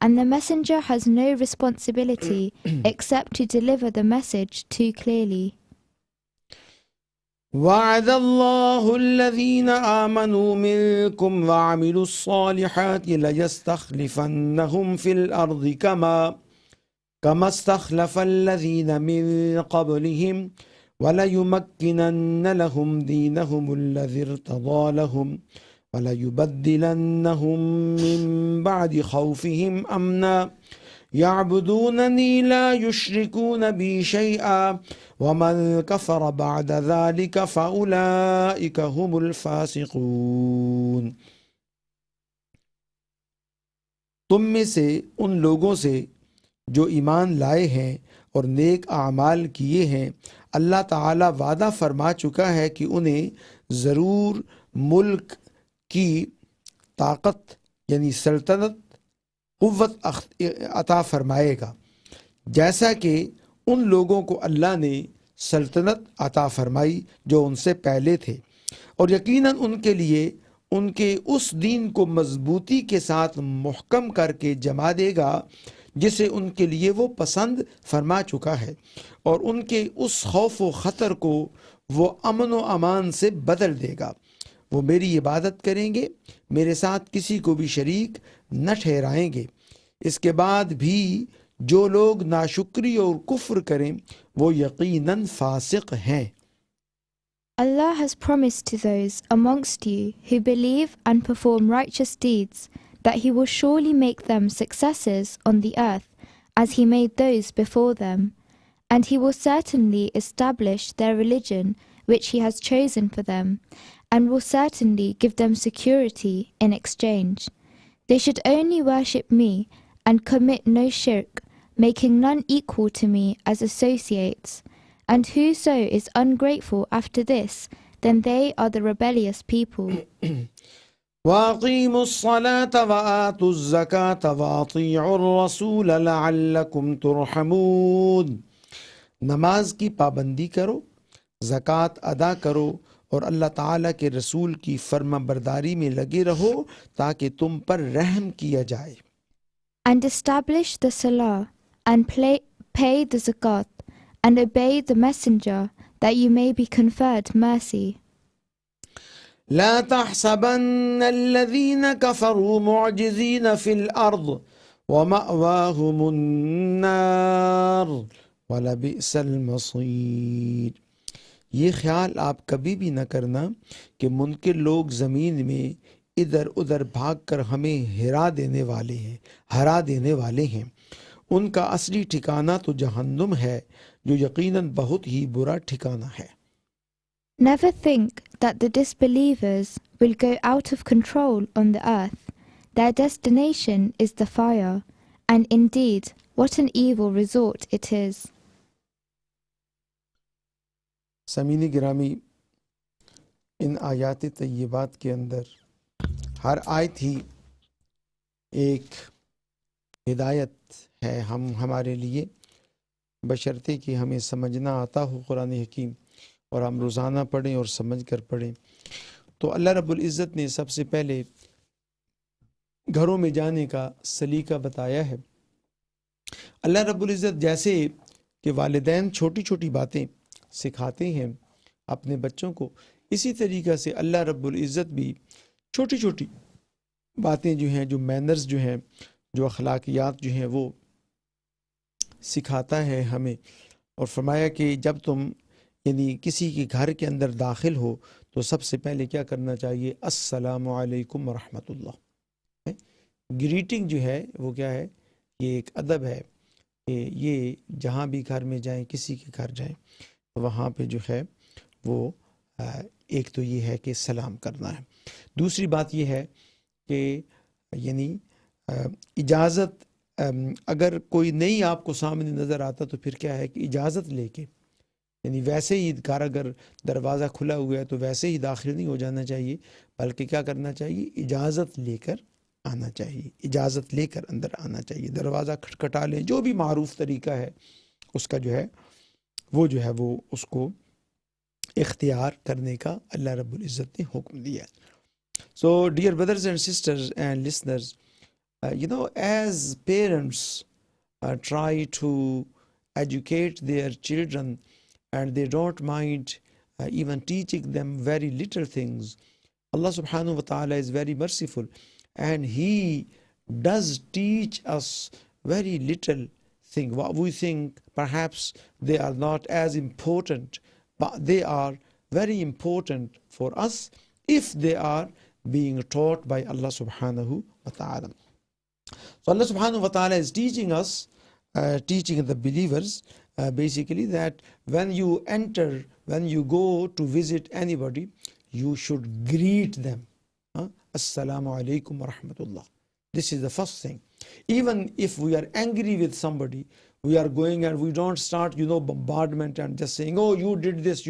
And the Messenger has no responsibility except to deliver the message too clearly. وعد الله الذين آمنوا منكم وعملوا الصالحات ليستخلفنهم في الأرض كما استخلف الذين من قبلهم وليمكنن لهم دينهم الذي ارتضى لهم وليبدلنهم من بعد خوفهم أمنا يعبدونني لا يشركون بي شيئا ومن كفر بعد ذلك فأولئك هم الفاسقون۔ تم میں سے ان لوگوں سے جو ایمان لائے ہیں اور نیک اعمال کیے ہیں، اللہ تعالی وعدہ فرما چکا ہے کہ انہیں ضرور ملک کی طاقت یعنی سلطنت قوت عطا فرمائے گا، جیسا کہ ان لوگوں کو اللہ نے سلطنت عطا فرمائی جو ان سے پہلے تھے، اور یقیناً ان کے لیے ان کے اس دین کو مضبوطی کے ساتھ محکم کر کے جما دے گا جسے ان کے لیے وہ پسند فرما چکا ہے، اور ان کے اس خوف و خطر کو وہ امن و امان سے بدل دے گا۔ وہ میری عبادت کریں گے، میرے ساتھ کسی کو بھی شریک نہ ٹھہرائیں گے۔ اس کے بعد بھی جو لوگ ناشکری اور کفر کریں وہ یقیناً فاسق ہیں۔ Allah has promised to those amongst you who believe and perform righteous deeds that he will surely make them successors on the earth as he made those before them, and he will certainly establish their religion which he has chosen for them, and will certainly give them security in exchange. They should only worship me and commit no shirk, making none equal to me as associates. And whoso is ungrateful after this, then they are the rebellious people. وَأَقِيمُوا الصَّلَاةَ وَآتُوا الزَّكَاةَ وَأَطِيعُوا الرَّسُولَ لَعَلَّكُمْ تُرْحَمُونَ۔ نماز کی پابندی کرو، زکوٰۃ ادا کرو، اور اللہ تعالیٰ کے رسول کی فرما برداری میں لگے رہو تاکہ تم پر رحم کیا جائے۔ And establish the salah, and pay the zakat, and obey the messenger, that you may be conferred mercy. لا تحسبن الذين كفروا معجزين في الأرض وَمَأْوَاهُمُ النَّارُ وَلَبِئْسَ الْمَصِيرُ۔ یہ خیال آپ کبھی بھی نہ کرنا کہ منکر لوگ زمین میں ادھر ادھر بھاگ کر ہمیں ہرا دینے والے ہیں، ان کا اصلی ٹھکانہ تو جہنم ہے جو یقیناً بہت ہی برا ٹھکانہ ہے۔ Never think that the disbelievers will go out of control on the earth. Their destination is the fire, and indeed, what an evil resort it is. سامعین گرامی، ان آیات طیبات کے اندر ہر آیت ہی ایک ہدایت ہے ہمارے لیے، بشرطے کہ ہمیں سمجھنا آتا ہو قرآن حکیم اور ہم روزانہ پڑھیں اور سمجھ کر پڑھیں۔ تو اللہ رب العزت نے سب سے پہلے گھروں میں جانے کا سلیقہ بتایا ہے۔ اللہ رب العزت جیسے کہ والدین چھوٹی چھوٹی باتیں سکھاتے ہیں اپنے بچوں کو، اسی طریقہ سے اللہ رب العزت بھی چھوٹی چھوٹی باتیں جو ہیں، جو مینرز جو ہیں، جو اخلاقیات جو ہیں، وہ سکھاتا ہے ہمیں، اور فرمایا کہ جب تم یعنی کسی کے گھر کے اندر داخل ہو تو سب سے پہلے کیا کرنا چاہیے؟ السلام علیکم ورحمۃ اللہ۔ گریٹنگ جو ہے وہ کیا ہے؟ یہ ایک ادب ہے کہ یہ جہاں بھی گھر میں جائیں، کسی کے گھر جائیں، وہاں پہ جو ہے وہ ایک تو یہ ہے کہ سلام کرنا ہے۔ دوسری بات یہ ہے کہ یعنی اجازت، اگر کوئی نہیں آپ کو سامنے نظر آتا تو پھر کیا ہے کہ اجازت لے کے، یعنی ویسے ہی گھر اگر دروازہ کھلا ہوا ہے تو ویسے ہی داخل نہیں ہو جانا چاہیے، بلکہ کیا کرنا چاہیے؟ اجازت لے کر آنا چاہیے، اجازت لے کر اندر آنا چاہیے، دروازہ کھٹکھٹا لیں، جو بھی معروف طریقہ ہے اس کا جو ہے وہ اس کو اختیار کرنے کا اللہ رب العزت نے حکم دیا۔ So dear brothers and sisters and listeners, as parents try to educate their children and they don't mind even teaching them very little things, Allah subhanahu wa ta'ala is very merciful and He does teach us very little thing. What we think perhaps they are not as important, but they are very important for us if they are being taught by Allah subhanahu wa ta'ala. So Allah subhanahu wa ta'ala is teaching us, teaching the believers basically that when you enter, when you go to visit anybody, you should greet them. Assalamu alaikum wa rahmatullah. This is the first thing. Even if we are angry with somebody, we are going and we don't start, bombardment and just saying, oh, you did this,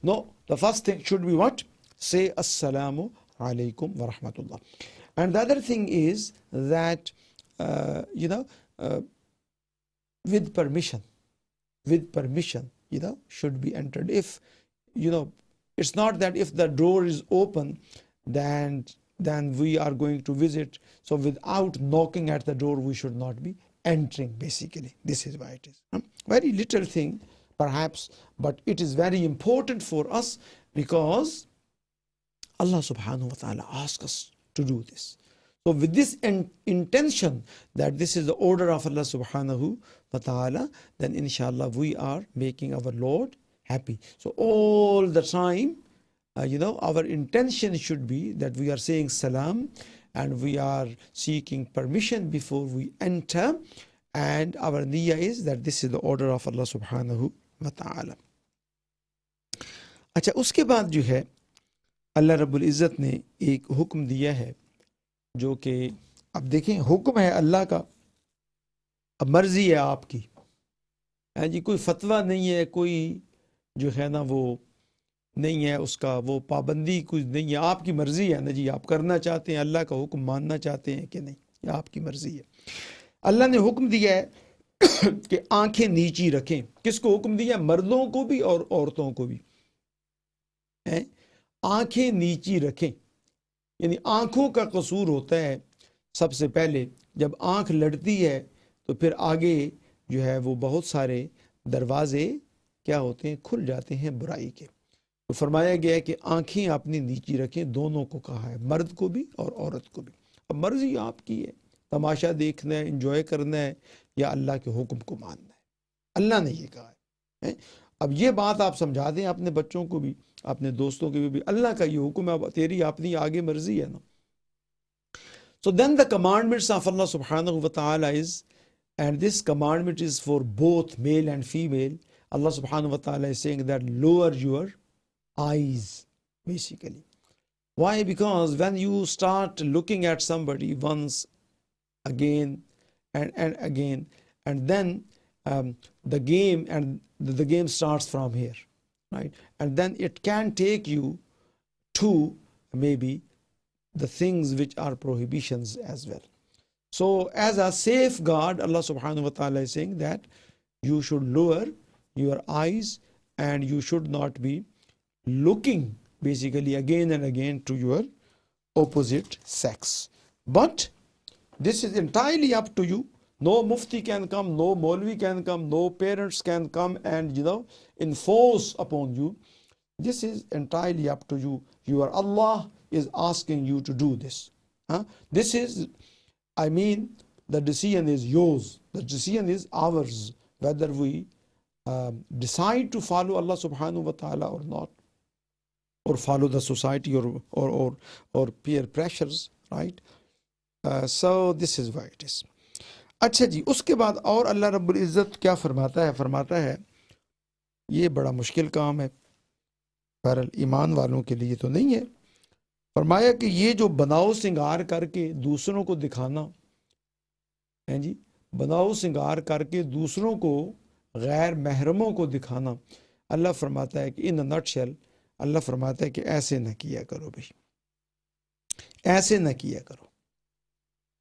no, the first thing should be what? Say assalamu alaikum wa rahmatullah. And the other thing is that, with permission, should be entered. If, it's not that if the door is open, then we are going to visit. So without knocking at the door, we should not be entering, basically. This is why it is. Very little thing, perhaps, but it is very important for us because Allah subhanahu wa ta'ala asks us to do this. So with this intention that this is the order of Allah subhanahu wa ta'ala, then inshallah we are making our Lord happy. So all the time, our intention should be that we are saying salam and we are seeking permission before we enter, and our niyyah is that this is the order of Allah subhanahu wa ta'ala. اچھا، اس کے بعد جو ہے اللہ رب العزت نے ایک حکم دیا ہے جو کہ اب دیکھیں، حکم ہے اللہ کا، اب مرضی ہے آپ کی، جی کوئی فتویٰ نہیں ہے، کوئی جو ہے نا وہ نہیں ہے، اس کا وہ پابندی کچھ نہیں ہے، آپ کی مرضی ہے نا جی، آپ کرنا چاہتے ہیں اللہ کا حکم ماننا چاہتے ہیں کہ نہیں، یہ آپ کی مرضی ہے۔ اللہ نے حکم دیا ہے کہ آنکھیں نیچی رکھیں۔ کس کو حکم دیا؟ مردوں کو بھی اور عورتوں کو بھی، آنکھیں نیچی رکھیں۔ یعنی آنکھوں کا قصور ہوتا ہے سب سے پہلے، جب آنکھ لڑتی ہے تو پھر آگے جو ہے وہ بہت سارے دروازے کیا ہوتے ہیں؟ کھل جاتے ہیں برائی کے۔ تو فرمایا گیا ہے کہ آنکھیں اپنی نیچی رکھیں، دونوں کو کہا ہے، مرد کو بھی اور عورت کو بھی۔ اب مرضی آپ کی ہے، تماشا دیکھنا ہے, انجوائے کرنا ہے, یا اللہ کے حکم کو ماننا ہے. اللہ نے یہ کہا ہے. اب یہ بات آپ سمجھا دیں اپنے بچوں کو بھی, اپنے دوستوں کو بھی, اللہ کا یہ حکم ہے, تیری اپنی آگے مرضی ہے نا. So then the commandments of Allah subhanahu wa ta'ala is, and this commandment is for both male and female. Allah subhanahu wa ta'ala is saying that lower your eyes, basically. Why? Because when you start looking at somebody once, again, and again, and then the game starts from here, right? And then it can take you to maybe the things which are prohibitions as well. So as a safeguard, Allah subhanahu wa ta'ala is saying that you should lower your eyes and you should not be looking basically again and again to your opposite sex. But this is entirely up to you. No mufti can come, no Maulvi can come, no parents can come and enforce upon you. This is entirely up to you. Your Allah is asking you to do this. This is, the decision is yours. The decision is ours, whether we decide to follow Allah subhanahu wa ta'ala or not, or follow the society or peer pressures, right? So this is why it is. اچھا جی, اس کے بعد اور اللہ رب العزت کیا فرماتا ہے یہ بڑا مشکل کام ہے, بہرحال ایمان والوں کے لیے تو نہیں ہے. فرمایا کہ یہ جو بناؤ سنگار کر کے دوسروں کو دکھانا ہے جی, بناؤ سنگار کر کے دوسروں کو, غیر محرموں کو دکھانا, اللہ فرماتا ہے کہ ان نٹ شیل, اللہ فرماتا ہے کہ ایسے نہ کیا کرو بھائی, ایسے نہ کیا کرو.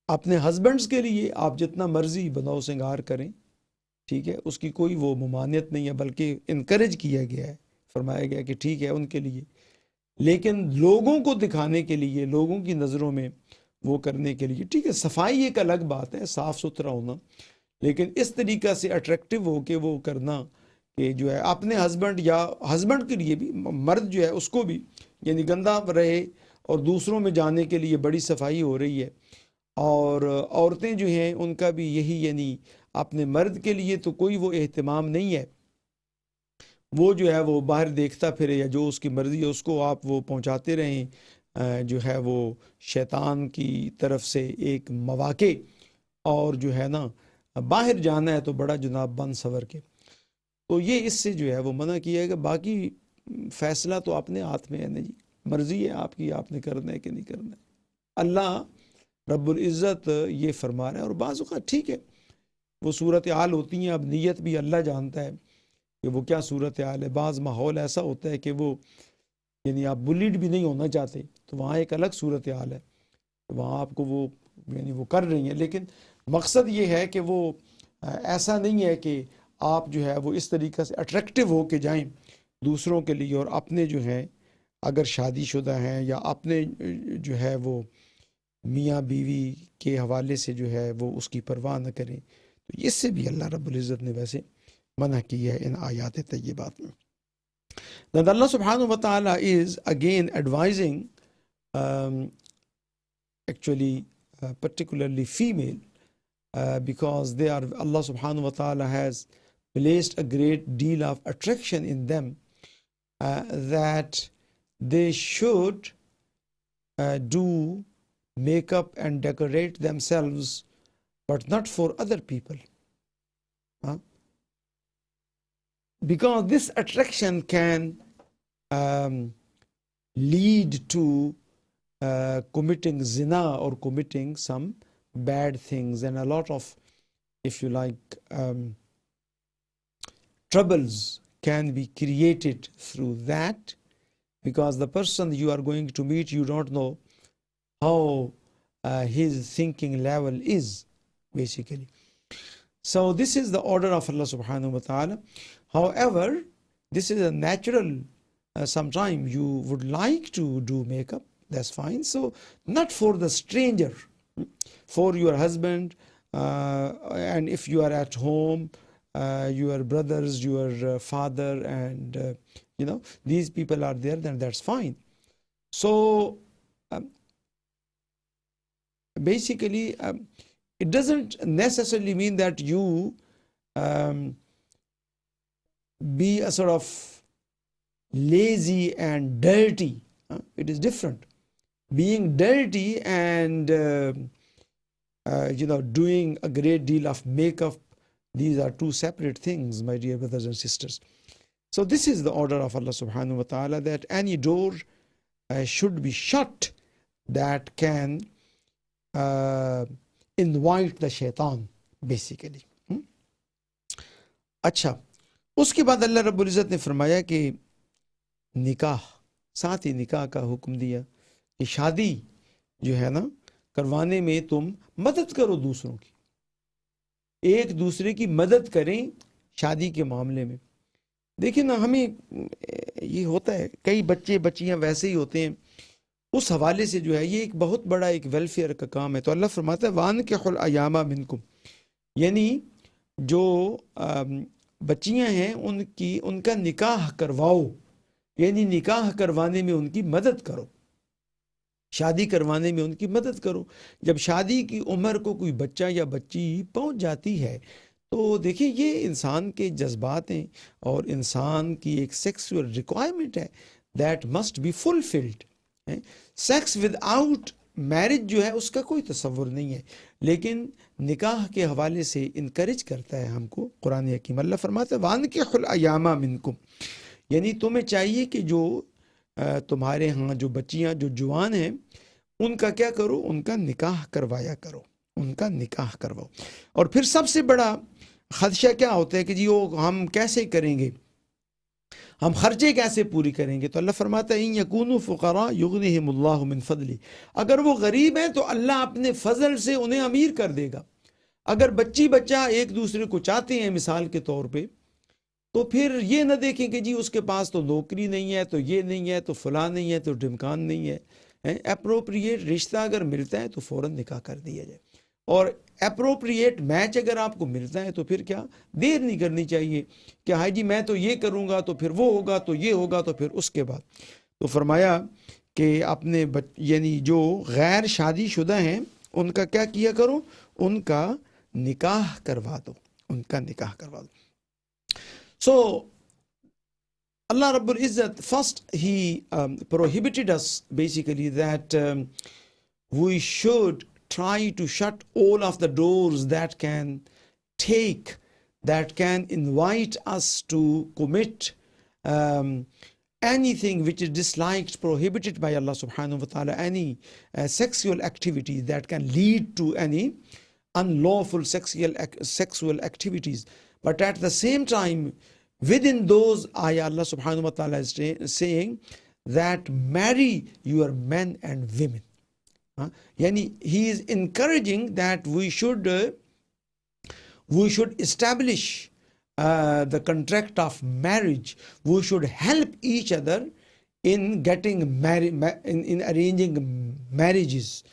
اپنے ہسبینڈز کے لیے آپ جتنا مرضی بناؤ سنگار کریں, ٹھیک ہے, اس کی کوئی وہ ممانعت نہیں ہے, بلکہ انکریج کیا گیا ہے, فرمایا گیا کہ ٹھیک ہے ان کے لیے. لیکن لوگوں کو دکھانے کے لیے, لوگوں کی نظروں میں وہ کرنے کے لیے, ٹھیک ہے, صفائی ایک الگ بات ہے, صاف ستھرا ہونا, لیکن اس طریقہ سے اٹریکٹیو ہو کے وہ کرنا کہ جو ہے اپنے ہسبینڈ یا ہسبینڈ کے لیے بھی, مرد جو ہے اس کو بھی گندا رہے, اور دوسروں میں جانے کے لیے بڑی صفائی ہو رہی ہے. اور عورتیں جو ہیں ان کا بھی یہی, اپنے مرد کے لیے تو کوئی وہ اہتمام نہیں ہے, وہ جو ہے وہ باہر دیکھتا پھرے, یا جو اس کی مرضی ہے اس کو آپ وہ پہنچاتے رہیں, جو ہے وہ شیطان کی طرف سے ایک مواقع, اور جو ہے نا باہر جانا ہے تو بڑا جناب بن سور کے. تو یہ اس سے جو ہے وہ منع کیا ہے کہ باقی فیصلہ تو اپنے ہاتھ میں ہے نا جی, مرضی ہے آپ کی, آپ نے کرنا ہے کہ نہیں کرنا ہے. اللہ رب العزت یہ فرما رہا ہے. اور بعض اوقات ٹھیک ہے وہ صورتحال ہوتی ہیں, اب نیت بھی اللہ جانتا ہے کہ وہ کیا صورتحال ہے. بعض ماحول ایسا ہوتا ہے کہ وہ آپ بلیڈ بھی نہیں ہونا چاہتے, تو وہاں ایک الگ صورتحال ہے, وہاں آپ کو وہ کر رہی ہیں. لیکن مقصد یہ ہے کہ وہ ایسا نہیں ہے کہ آپ جو ہے وہ اس طریقے سے اٹریکٹیو ہو کے جائیں دوسروں کے لیے, اور اپنے جو ہیں اگر شادی شدہ ہیں یا اپنے جو ہے وہ میاں بیوی کے حوالے سے جو ہے وہ اس کی پرواہ نہ کریں. تو اس سے بھی اللہ رب العزت نے ویسے منع کی ہے ان آیات طیبات میں. Then Allah subhanahu wa ta'ala is again advising actually particularly female because they are, Allah subhanahu wa ta'ala has placed a great deal of attraction in them that they should do makeup and decorate themselves, but not for other people. Because this attraction can lead to committing zina or committing some bad things, and a lot of, if you like, troubles can be created through that, because the person you are going to meet, you don't know how his thinking level is, basically. So this is the order of Allah subhanahu wa ta'ala. However, this is a natural, sometime you would like to do makeup, that's fine. So not for the stranger, for your husband, and if you are at home, your brothers, your father, and these people are there, then that's fine. So basically It doesn't necessarily mean that you be a sort of lazy and dirty. It is different. Being dirty and doing a great deal of makeup, these are two separate things, my dear brothers and sisters. So this is the order of Allah subhanahu wa ta'ala, that any door should be shut that can invite the shaitan basically. اچھا اس کے بعد اللہ رب العزت نے فرمایا کہ نکاح، ساتھ ہی نکاح کا حکم دیا کہ شادی جو ہے نا کروانے میں تم مدد کرو دوسروں کی، ایک دوسرے کی مدد کریں شادی کے معاملے میں. دیکھیں نا ہمیں یہ ہوتا ہے، کئی بچے بچیاں ویسے ہی ہوتے ہیں، اس حوالے سے جو ہے یہ ایک بہت بڑا ایک ویلفیئر کا کام ہے. تو اللہ فرماتا ہے وَأَنكِحُوا الْأَيَامَ مِنكُمْ، یعنی جو بچیاں ہیں ان کا نکاح کرواؤ، یعنی نکاح کروانے میں ان کی مدد کرو، شادی کروانے میں ان کی مدد کرو. جب شادی کی عمر کو کوئی بچہ یا بچی پہنچ جاتی ہے تو دیکھیں یہ انسان کے جذبات ہیں اور انسان کی ایک سیکسول ریکوائرمنٹ ہے that must be fulfilled. Sex without marriage جو ہے اس کا کوئی تصور نہیں ہے، لیکن نکاح کے حوالے سے انکریج کرتا ہے ہم کو قرآن حکیم. اللہ فرماتا ہے وَأَنكِحُوا الْأَيَامَ مِنكُمْ، یعنی تمہیں چاہیے کہ جو تمہارے ہاں جو بچیاں جو جوان ہیں ان کا کیا کرو، ان کا نکاح کروایا کرو، ان کا نکاح کرواؤ. اور پھر سب سے بڑا خدشہ کیا ہوتا ہے کہ جی وہ ہم کیسے کریں گے، ہم خرچے کیسے پوری کریں گے. تو اللہ فرماتا ہے اِن یکونوا فقراء یغنیہم اللہ من فضلہ، اگر وہ غریب ہیں تو اللہ اپنے فضل سے انہیں امیر کر دے گا. اگر بچی بچہ ایک دوسرے کو چاہتے ہیں مثال کے طور پہ، تو پھر یہ نہ دیکھیں کہ جی اس کے پاس تو نوکری نہیں ہے، تو یہ نہیں ہے، تو فلاں نہیں ہے، تو ڈھمکان نہیں ہے. اپروپریٹ رشتہ اگر ملتا ہے تو فوراً نکاح کر دیا جائے، اور اپروپریٹ میچ اگر آپ کو ملتا ہے تو پھر کیا دیر نہیں کرنی چاہیے کہ ہاں جی میں تو یہ کروں گا تو پھر وہ ہوگا تو یہ ہوگا تو پھر اس کے بعد. تو فرمایا کہ اپنے یعنی جو غیر شادی شدہ ہیں ان کا کیا کیا کرو، ان کا نکاح کروا دو، ان کا نکاح کروا دو. So Allah Rabbul Izzat, first he prohibited us basically that we should try to shut all of the doors that can invite us to commit anything which is disliked, prohibited by Allah subhanahu wa ta'ala, any sexual activity that can lead to any unlawful sexual activities. But at the same time, within those ayah, Allah subhanahu wa ta'ala is saying that marry your men and women. Yani he is encouraging that we should establish the contract of marriage. We should help each other in getting married, in arranging marriages.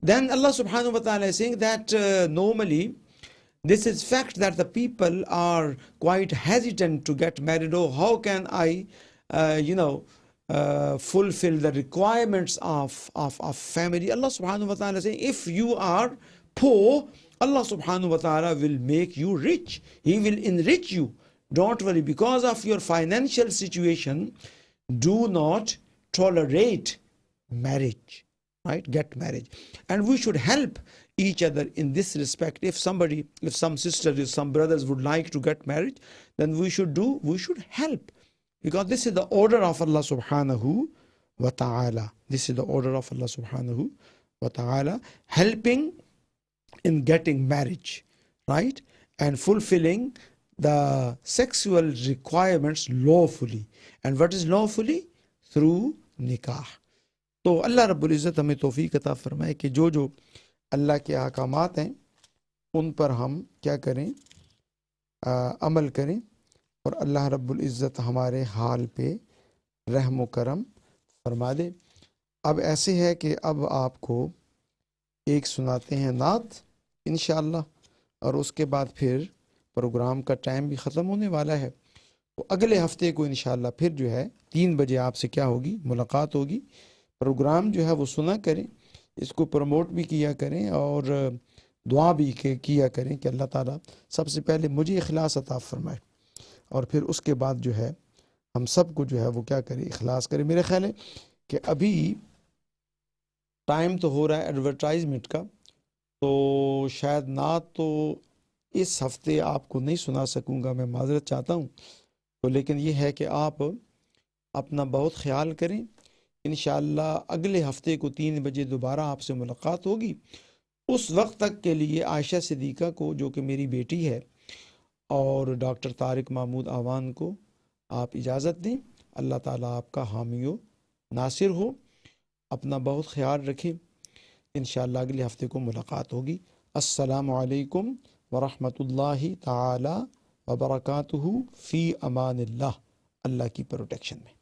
Then Allah subhanahu wa ta'ala is saying that normally this is fact that the people are quite hesitant to get married. Oh, how can I fulfill the requirements of family? Allah subhanahu wa ta'ala is saying, if you are poor, Allah subhanahu wa ta'ala will make you rich. He will enrich you. Don't worry, because of your financial situation, do not tolerate marriage, right? Get married. And we should help each other in this respect. If some sisters, some brothers would like to get married, then we should help. Because this is the order of Allah subhanahu wa ta'ala. This is the order of Allah subhanahu wa ta'ala. Helping in getting marriage, right? And fulfilling the sexual requirements lawfully. And what is lawfully? Through nikah. تو اللہ رب العزت ہمیں توفیق عطا فرمائے کہ جو اللہ کے احکامات ہیں ان پر ہم کیا کریں، عمل کریں، اور اللہ رب العزت ہمارے حال پہ رحم و کرم فرما دے. اب ایسے ہے کہ اب آپ کو ایک سناتے ہیں نعت انشاءاللہ، اور اس کے بعد پھر پروگرام کا ٹائم بھی ختم ہونے والا ہے. تو اگلے ہفتے کو انشاءاللہ پھر جو ہے 3 بجے آپ سے کیا ہوگی، ملاقات ہوگی. پروگرام جو ہے وہ سنا کریں، اس کو پروموٹ بھی کیا کریں، اور دعا بھی کیا کریں کہ اللہ تعالیٰ سب سے پہلے مجھے اخلاص عطا فرمائے، اور پھر اس کے بعد جو ہے ہم سب کو جو ہے وہ کیا کرے، اخلاص کرے۔ میرے خیال ہے کہ ابھی ٹائم تو ہو رہا ہے ایڈورٹائزمنٹ کا، تو شاید نعت تو اس ہفتے آپ کو نہیں سنا سکوں گا، میں معذرت چاہتا ہوں، تو لیکن یہ ہے کہ آپ اپنا بہت خیال کریں۔ انشاءاللہ اگلے ہفتے کو 3 بجے دوبارہ آپ سے ملاقات ہوگی۔ اس وقت تک کے لیے عائشہ صدیقہ کو جو کہ میری بیٹی ہے اور ڈاکٹر طارق محمود آوان کو آپ اجازت دیں۔ اللہ تعالیٰ آپ کا حامی و ناصر ہو، اپنا بہت خیال رکھیں۔ انشاءاللہ اگلے ہفتے کو ملاقات ہوگی۔ السلام علیکم ورحمۃ اللہ تعالی وبرکاتہ، فی امان اللہ، اللہ کی پروٹیکشن میں۔